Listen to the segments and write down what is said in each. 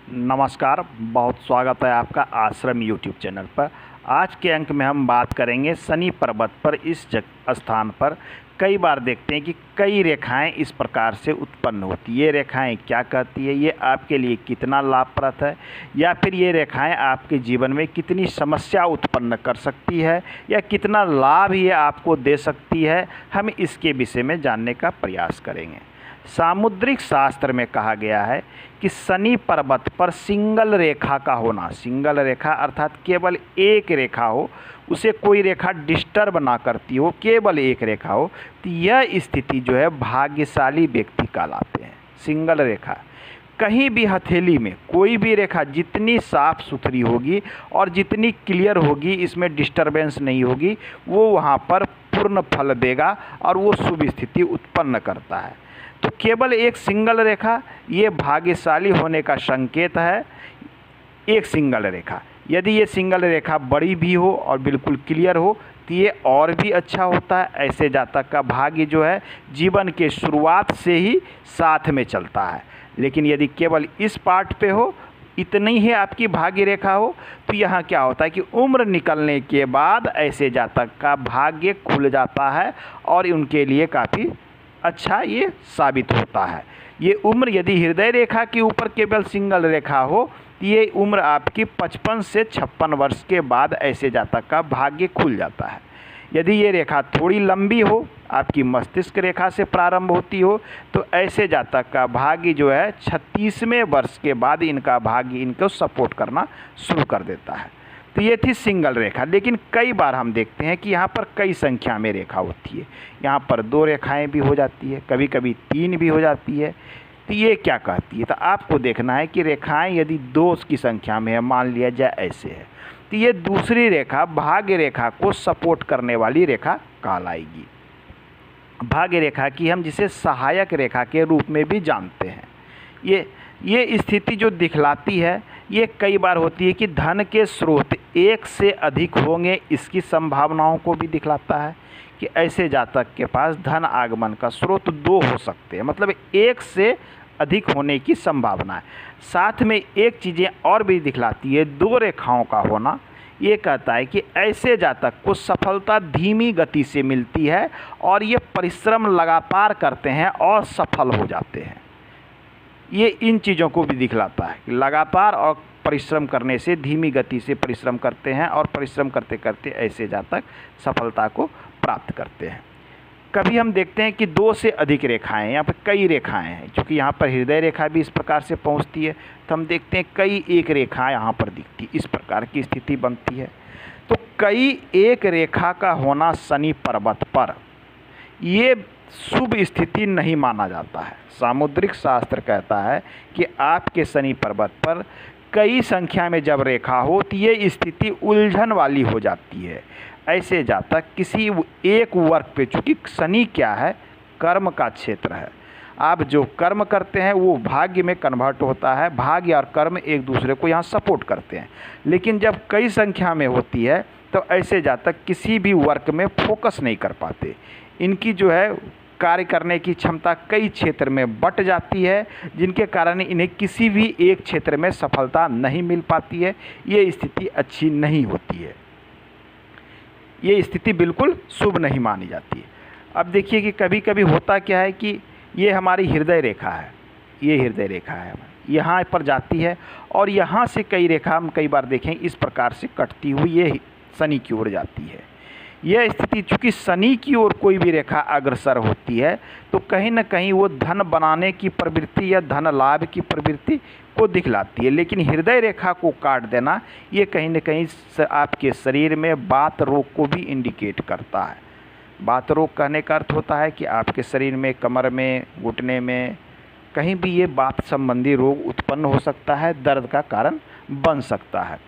नमस्कार, बहुत स्वागत है आपका आश्रम यूट्यूब चैनल पर। आज के अंक में हम बात करेंगे शनि पर्वत पर इस स्थान पर कई बार देखते हैं कि कई रेखाएं इस प्रकार से उत्पन्न होती है। ये रेखाएं क्या कहती है, ये आपके लिए कितना लाभप्रद है, या फिर ये रेखाएं आपके जीवन में कितनी समस्या उत्पन्न कर सकती है या कितना लाभ ये आपको दे सकती है, हम इसके विषय में जानने का प्रयास करेंगे। सामुद्रिक शास्त्र में कहा गया है कि शनि पर्वत पर सिंगल रेखा का होना, सिंगल रेखा अर्थात केवल एक रेखा हो, उसे कोई रेखा डिस्टर्ब ना करती हो, केवल एक रेखा हो, तो यह स्थिति जो है भाग्यशाली व्यक्ति कहलाते हैं। सिंगल रेखा कहीं भी हथेली में कोई भी रेखा जितनी साफ सुथरी होगी और जितनी क्लियर होगी, इसमें डिस्टरबेंस नहीं होगी, वो वहाँ पर पूर्ण फल देगा और वो शुभ स्थिति उत्पन्न करता है। तो केवल एक सिंगल रेखा ये भाग्यशाली होने का संकेत है। एक सिंगल रेखा, यदि ये सिंगल रेखा बड़ी भी हो और बिल्कुल क्लियर हो तो ये और भी अच्छा होता है। ऐसे जातक का भाग्य जो है जीवन के शुरुआत से ही साथ में चलता है। लेकिन यदि केवल इस पार्ट पे हो, इतनी ही आपकी भाग्य रेखा हो, तो यहाँ क्या होता है कि उम्र निकलने के बाद ऐसे जातक का भाग्य खुल जाता है और उनके लिए काफ़ी अच्छा ये साबित होता है। ये उम्र यदि हृदय रेखा के ऊपर केवल सिंगल रेखा हो तो ये उम्र आपकी 55 से 56 वर्ष के बाद ऐसे जातक का भाग्य खुल जाता है। यदि ये रेखा थोड़ी लंबी हो, आपकी मस्तिष्क रेखा से प्रारंभ होती हो, तो ऐसे जातक का भाग्य जो है 36वें वर्ष के बाद इनका भाग्य इनको सपोर्ट करना शुरू कर देता है। तो ये थी सिंगल रेखा। लेकिन कई बार हम देखते हैं कि यहाँ पर कई संख्या में रेखा होती है। यहाँ पर 2 रेखाएं भी हो जाती है, कभी कभी 3 भी हो जाती है। तो ये क्या कहती है, तो आपको देखना है कि रेखाएं यदि 2 की संख्या में है, मान लिया जाए ऐसे है, तो ये दूसरी रेखा भाग्य रेखा को सपोर्ट करने वाली रेखा कहलाएगी। भाग्य रेखा की हम जिसे सहायक रेखा के रूप में भी जानते हैं। ये स्थिति जो दिखलाती है, ये कई बार होती है कि धन के स्रोत एक से अधिक होंगे, इसकी संभावनाओं को भी दिखलाता है कि ऐसे जातक के पास धन आगमन का स्रोत 2 हो सकते हैं, मतलब एक से अधिक होने की संभावना है। साथ में एक चीज़ें और भी दिखलाती है, 2 रेखाओं का होना। ये कहता है कि ऐसे जातक को सफलता धीमी गति से मिलती है और ये परिश्रम लगातार करते हैं और सफल हो जाते हैं। ये इन चीज़ों को भी दिखलाता है कि लगातार और परिश्रम करने से, धीमी गति से परिश्रम करते हैं और परिश्रम करते करते ऐसे जातक सफलता को प्राप्त करते हैं। कभी हम देखते हैं कि 2 से अधिक रेखाएं, यहाँ पर कई रेखाएं हैं, क्योंकि यहाँ पर हृदय रेखा भी इस प्रकार से पहुँचती है, तो हम देखते हैं कई एक रेखा यहाँ पर दिखती, इस प्रकार की स्थिति बनती है। तो कई एक रेखा का होना शनि पर्वत पर ये शुभ स्थिति नहीं माना जाता है। सामुद्रिक शास्त्र कहता है कि आपके शनि पर्वत पर कई संख्या में जब रेखा हो तो ये स्थिति उलझन वाली हो जाती है। ऐसे जातक किसी एक वर्ग पे, चूँकि शनि क्या है, कर्म का क्षेत्र है, आप जो कर्म करते हैं वो भाग्य में कन्वर्ट होता है। भाग्य और कर्म एक दूसरे को यहाँ सपोर्ट करते हैं। लेकिन जब कई संख्या में होती है तो ऐसे जातक किसी भी वर्ग में फोकस नहीं कर पाते। इनकी जो है कार्य करने की क्षमता कई क्षेत्र में बट जाती है, जिनके कारण इन्हें किसी भी एक क्षेत्र में सफलता नहीं मिल पाती है। ये स्थिति अच्छी नहीं होती है, ये स्थिति बिल्कुल शुभ नहीं मानी जाती है। अब देखिए कि कभी कभी होता क्या है कि ये हमारी हृदय रेखा है, ये हृदय रेखा है, यहाँ पर जाती है और यहाँ से कई रेखा हम कई बार देखें इस प्रकार से कटती हुई ये शनि की ओर जाती है। यह स्थिति चूँकि शनि की ओर कोई भी रेखा अग्रसर होती है तो कहीं ना कहीं वो धन बनाने की प्रवृत्ति या धन लाभ की प्रवृत्ति को दिखलाती है। लेकिन हृदय रेखा को काट देना ये कहीं ना कहीं आपके शरीर में वात रोग को भी इंडिकेट करता है। वात रोग कहने का अर्थ होता है कि आपके शरीर में, कमर में, घुटने में कहीं भी ये वात संबंधी रोग उत्पन्न हो सकता है, दर्द का कारण बन सकता है।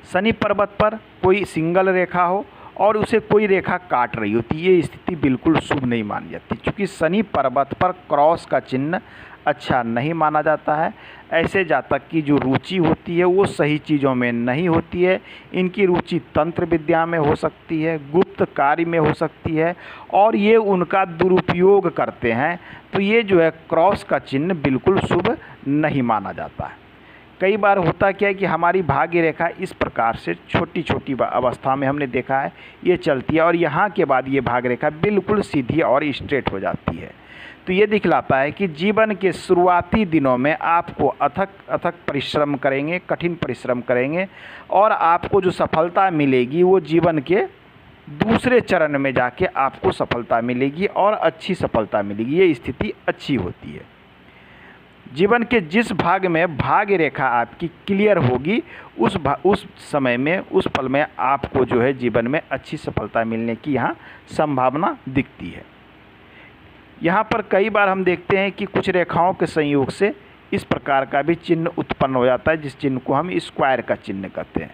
शनि पर्वत पर कोई सिंगल रेखा हो और उसे कोई रेखा काट रही होती, ये स्थिति बिल्कुल शुभ नहीं मानी जाती, क्योंकि शनि पर्वत पर क्रॉस का चिन्ह अच्छा नहीं माना जाता है। ऐसे जातक की जो रुचि होती है वो सही चीज़ों में नहीं होती है। इनकी रुचि तंत्र विद्या में हो सकती है, गुप्त कार्य में हो सकती है और ये उनका दुरुपयोग करते हैं। तो ये जो है क्रॉस का चिन्ह बिल्कुल शुभ नहीं माना जाता है। कई बार होता क्या है कि हमारी भाग्य रेखा इस प्रकार से छोटी छोटी अवस्था में हमने देखा है ये चलती है और यहाँ के बाद ये भाग्य रेखा बिल्कुल सीधी और स्ट्रेट हो जाती है। तो ये दिखलाता है कि जीवन के शुरुआती दिनों में आपको अथक अथक परिश्रम करेंगे, कठिन परिश्रम करेंगे और आपको जो सफलता मिलेगी वो जीवन के दूसरे चरण में जाके आपको सफलता मिलेगी और अच्छी सफलता मिलेगी। ये स्थिति अच्छी होती है। जीवन के जिस भाग में भाग्य रेखा आपकी क्लियर होगी उस समय में, उस पल में आपको जो है जीवन में अच्छी सफलता मिलने की यहाँ संभावना दिखती है। यहाँ पर कई बार हम देखते हैं कि कुछ रेखाओं के संयोग से इस प्रकार का भी चिन्ह उत्पन्न हो जाता है, जिस चिन्ह को हम स्क्वायर का चिन्ह कहते हैं।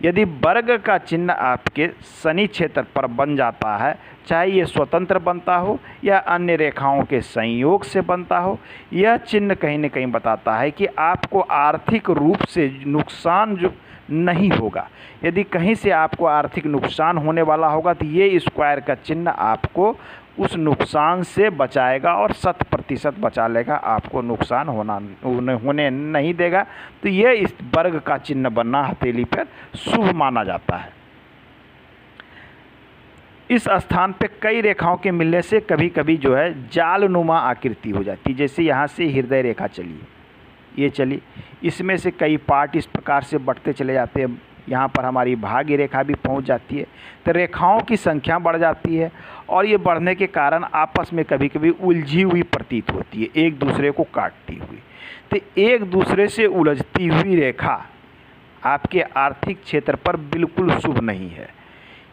यदि वर्ग का चिन्ह आपके शनि क्षेत्र पर बन जाता है, चाहे ये स्वतंत्र बनता हो या अन्य रेखाओं के संयोग से बनता हो, यह चिन्ह कहीं न कहीं बताता है कि आपको आर्थिक रूप से नुकसान जो नहीं होगा। यदि कहीं से आपको आर्थिक नुकसान होने वाला होगा तो ये स्क्वायर का चिन्ह आपको उस नुकसान से बचाएगा और 100% बचा लेगा, आपको नुकसान होने नहीं देगा। तो ये इस वर्ग का चिन्ह बनना हथेली पर शुभ माना जाता है। इस स्थान पे कई रेखाओं के मिलने से कभी कभी जो है जालनुमा आकृति हो जाती है। जैसे यहाँ से हृदय रेखा चली, ये चली, इसमें से कई पार्ट इस प्रकार से बढ़ते चले जाते हैं। यहाँ पर हमारी भाग्य रेखा भी पहुँच जाती है, तो रेखाओं की संख्या बढ़ जाती है और ये बढ़ने के कारण आपस में कभी कभी उलझी हुई प्रतीत होती है, एक दूसरे को काटती हुई। तो एक दूसरे से उलझती हुई रेखा आपके आर्थिक क्षेत्र पर बिल्कुल शुभ नहीं है।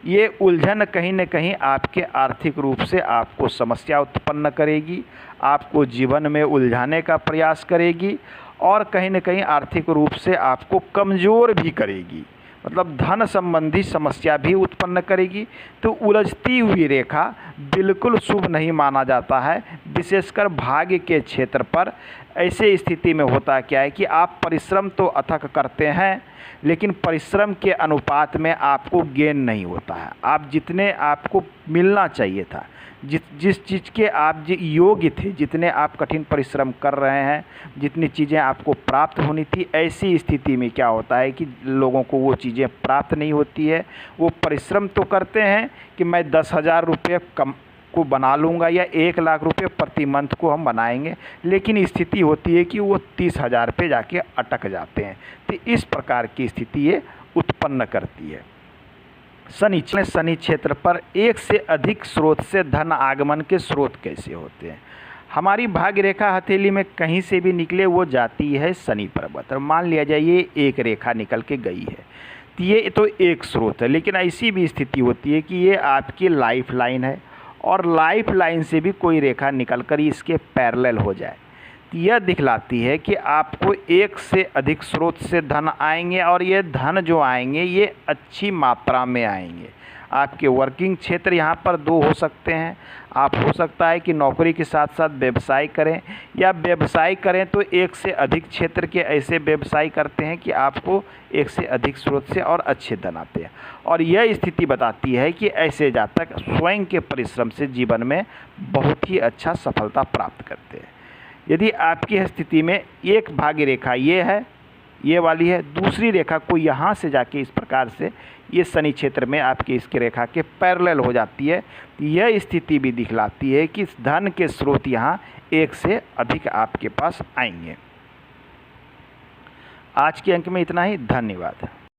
ये उलझन कहीं न कहीं आपके आर्थिक रूप से आपको समस्या उत्पन्न करेगी, आपको जीवन में उलझाने का प्रयास करेगी और कहीं न कहीं आर्थिक रूप से आपको कमज़ोर भी करेगी, मतलब धन संबंधी समस्या भी उत्पन्न करेगी। तो उलझती हुई रेखा बिल्कुल शुभ नहीं माना जाता है। विशेषकर भाग्य के क्षेत्र पर ऐसे स्थिति में होता क्या है कि आप परिश्रम तो अथक करते हैं, लेकिन परिश्रम के अनुपात में आपको गेन नहीं होता है। आप जितने आपको मिलना चाहिए था, जिस चीज़ के आप योग्य थे, जितने आप कठिन परिश्रम कर रहे हैं, जितनी चीज़ें आपको प्राप्त होनी थी, ऐसी स्थिति में क्या होता है कि लोगों को वो चीज़ें प्राप्त नहीं होती है। वो परिश्रम तो करते हैं कि मैं 10,000 रुपये कम को बना लूँगा या 1,00,000 रुपये प्रति मंथ को हम बनाएंगे, लेकिन स्थिति होती है कि वो 30,000 पे जाके अटक जाते हैं। तो इस प्रकार की स्थिति ये उत्पन्न करती है। शनि क्षेत्र पर एक से अधिक स्रोत से धन आगमन के स्रोत कैसे होते हैं? हमारी भाग्य रेखा हथेली में कहीं से भी निकले वो जाती है शनि पर्वत। और मान लिया जाए ये एक रेखा निकल के गई है, तो ये तो एक स्रोत है, लेकिन ऐसी भी स्थिति होती है कि ये आपकी लाइफ लाइन है और लाइफ लाइन से भी कोई रेखा निकल कर इसके पैरेलल हो जाए, तो यह दिखलाती है कि आपको एक से अधिक स्रोत से धन आएंगे और ये धन जो आएंगे ये अच्छी मात्रा में आएंगे। आपके वर्किंग क्षेत्र यहाँ पर 2 हो सकते हैं। आप हो सकता है कि नौकरी के साथ साथ व्यवसाय करें, या व्यवसाय करें तो एक से अधिक क्षेत्र के ऐसे व्यवसाय करते हैं कि आपको एक से अधिक स्रोत से और अच्छे धन आते हैं। और यह स्थिति बताती है कि ऐसे जातक स्वयं के परिश्रम से जीवन में बहुत ही अच्छा सफलता प्राप्त करते हैं। यदि आपकी स्थिति में एक भाग्य रेखा ये है, ये वाली है, दूसरी रेखा को यहाँ से जाके इस प्रकार से ये शनि क्षेत्र में आपकी इसकी रेखा के पैरेलल हो जाती है, यह स्थिति भी दिखलाती है कि धन के स्रोत यहाँ एक से अधिक आपके पास आएंगे। आज के अंक में इतना ही। धन्यवाद।